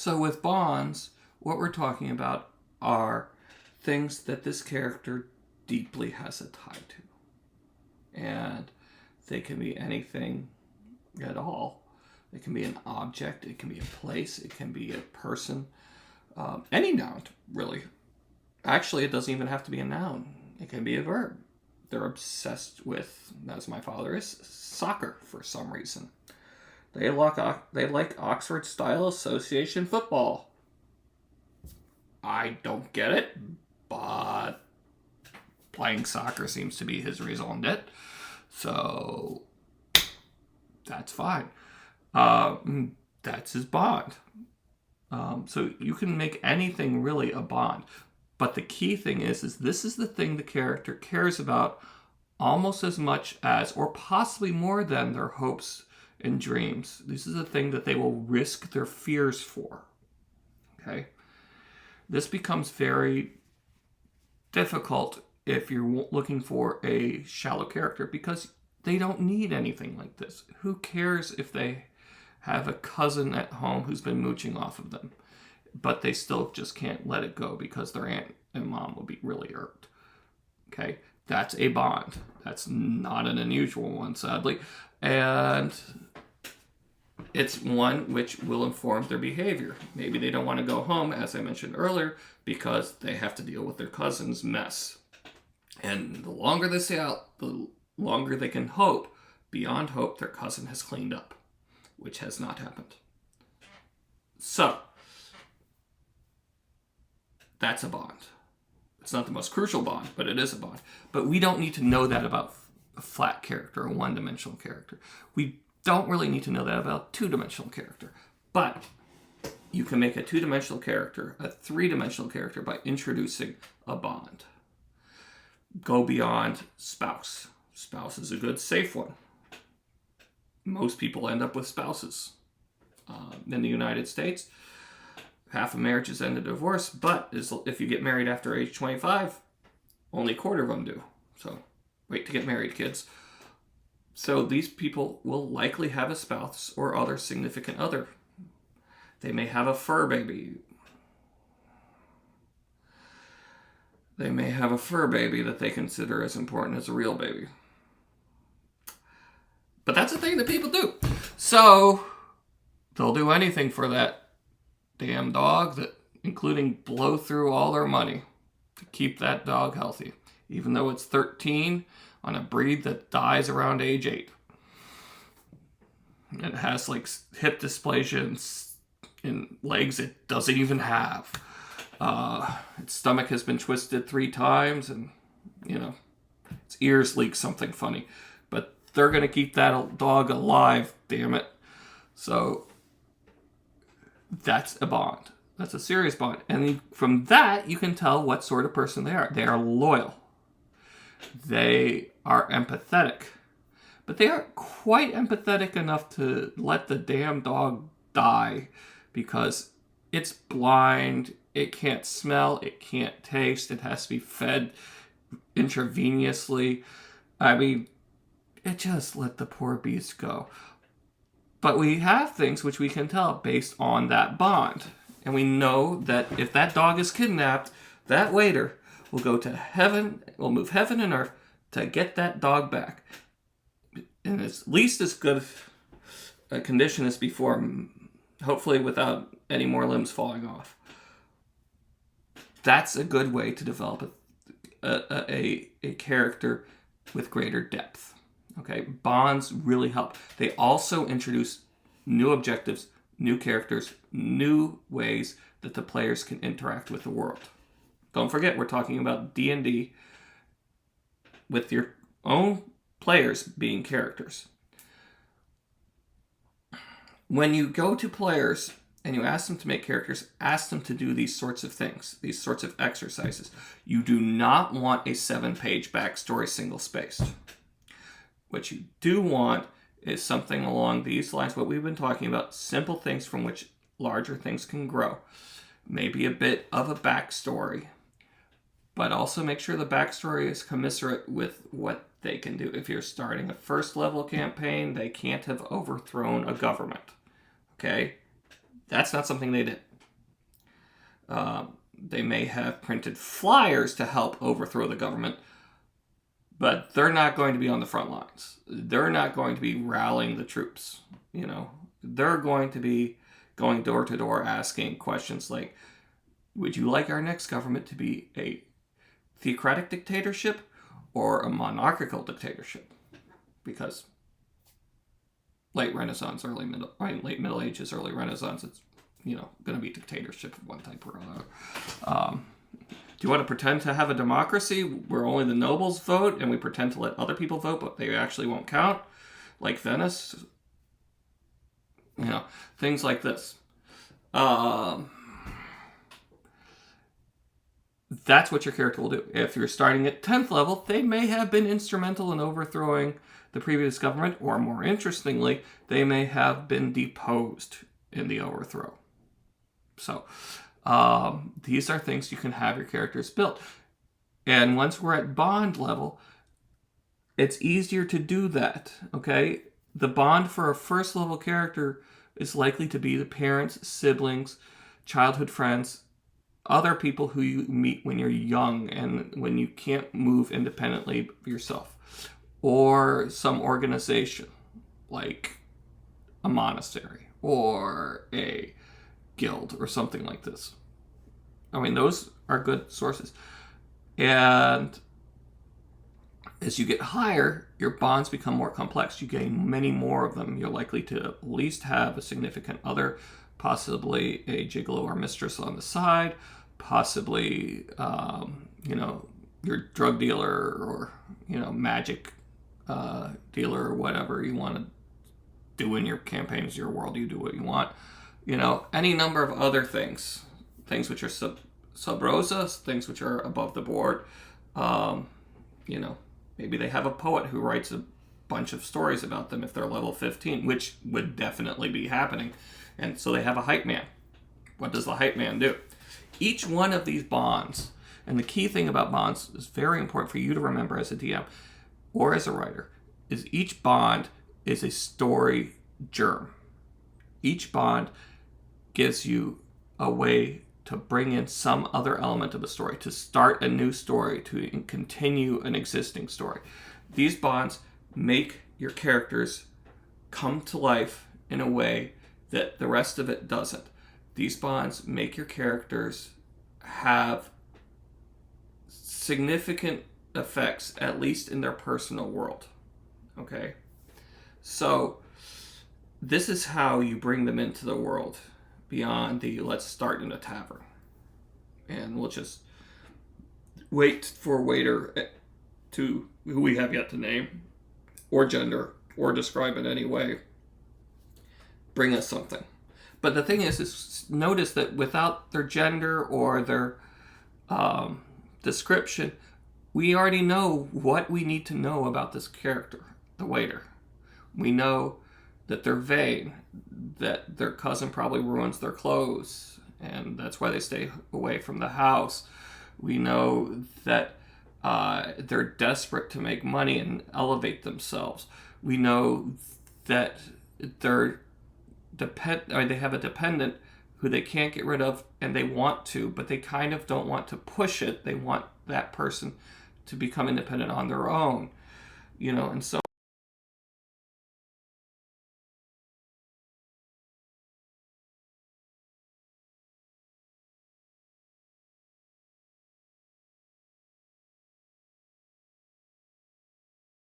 So with bonds, what we're talking about are things that this character deeply has a tie to. And they can be anything at all. It can be an object, it can be a place, it can be a person, any noun, really. Actually, it doesn't even have to be a noun. It can be a verb. They're obsessed with, as my father is, soccer for some reason. They like Oxford-style association football. I don't get it, but playing soccer seems to be his raison d'etre. So that's fine. That's his bond. So you can make anything really a bond. But the key thing is this is the thing the character cares about almost as much as, or possibly more than, their hopes and dreams. This is the thing that they will risk their fears for. Okay? This becomes very difficult if you're looking for a shallow character, because they don't need anything like this. Who cares if they have a cousin at home who's been mooching off of them, but they still just can't let it go because their aunt and mom will be really irked. Okay? That's a bond. That's not an unusual one, sadly. And it's one which will inform their behavior. Maybe they don't want to go home, as I mentioned earlier, because they have to deal with their cousin's mess. And the longer they stay out, the longer they can hope, beyond hope, their cousin has cleaned up, which has not happened. So, that's a bond. It's not the most crucial bond, but it is a bond. But we don't need to know that about a flat character, a one-dimensional character. We don't really need to know that about a two-dimensional character. But you can make a two-dimensional character a three-dimensional character by introducing a bond. Go beyond spouse. Spouse is a good, safe one. Most people end up with spouses. In the United States, half of marriages end in divorce, but if you get married after age 25, only a quarter of them do. So wait to get married, kids. So these people will likely have a spouse or other significant other. They may have a fur baby. They may have a fur baby that they consider as important as a real baby. But that's a thing that people do. So they'll do anything for that damn dog, that, including blow through all their money to keep that dog healthy, even though it's 13 on a breed that dies around age 8. It has like hip dysplasia in legs it doesn't even have. Its stomach has been twisted 3 times, and its ears leak something funny. But they're going to keep that dog alive, damn it. So that's a bond. That's a serious bond. And from that, you can tell what sort of person they are. They are loyal. They are empathetic. But they aren't quite empathetic enough to let the damn dog die, because it's blind, it can't smell, it can't taste, it has to be fed intravenously. I mean, it just let the poor beast go. But we have things which we can tell based on that bond. And we know that if that dog is kidnapped, that waiter will go to heaven, will move heaven and earth to get that dog back. In at least as good a condition as before, hopefully without any more limbs falling off. That's a good way to develop a character with greater depth. Okay, bonds really help. They also introduce new objectives, new characters, new ways that the players can interact with the world. Don't forget, we're talking about D&D with your own players being characters. When you go to players and you ask them to make characters, ask them to do these sorts of things, these sorts of exercises. You do not want a 7-page backstory single-spaced. What you do want is something along these lines, what we've been talking about, simple things from which larger things can grow. Maybe a bit of a backstory, but also make sure the backstory is commensurate with what they can do. If you're starting a first-level campaign, they can't have overthrown a government. Okay? That's not something they did. They may have printed flyers to help overthrow the government, but they're not going to be on the front lines. They're not going to be rallying the troops. They're going to be going door to door asking questions like, would you like our next government to be a theocratic dictatorship or a monarchical dictatorship? Because late Middle Ages, early Renaissance, it's going to be dictatorship of one type or another. Do you want to pretend to have a democracy where only the nobles vote and we pretend to let other people vote, but they actually won't count? Like Venice? Things like this. That's what your character will do. If you're starting at 10th level, they may have been instrumental in overthrowing the previous government, or more interestingly, they may have been deposed in the overthrow. So, these are things you can have your characters built. And once we're at bond level, it's easier to do that, okay? The bond for a first level character is likely to be the parents, siblings, childhood friends, other people who you meet when you're young and when you can't move independently yourself. Or some organization, like a monastery or a guild or something like this. I mean, those are good sources. And as you get higher, your bonds become more complex. You gain many more of them. You're likely to at least have a significant other, possibly a gigolo or mistress on the side, possibly, your drug dealer or, magic dealer or whatever you want to do in your campaigns, your world, you do what you want. Any number of other things which are sub rosa, things which are above the board. Maybe they have a poet who writes a bunch of stories about them if they're level 15, which would definitely be happening. And so they have a hype man. What does the hype man do? Each one of these bonds, and the key thing about bonds is very important for you to remember as a DM or as a writer, is each bond is a story germ. Each bond gives you a way to bring in some other element of the story, to start a new story, to continue an existing story. These bonds make your characters come to life in a way that the rest of it doesn't. These bonds make your characters have significant effects, at least in their personal world. Okay? So, this is how you bring them into the world beyond the let's start in a tavern. And we'll just wait for a waiter who we have yet to name, or gender, or describe in any way, bring us something. But the thing is notice that without their gender or their description, we already know what we need to know about this character, the waiter. We know that they're vain, that their cousin probably ruins their clothes, and that's why they stay away from the house. We know that they're desperate to make money and elevate themselves. We know that they have a dependent who they can't get rid of, and they want to, but they kind of don't want to push it. They want that person to become independent on their own, and so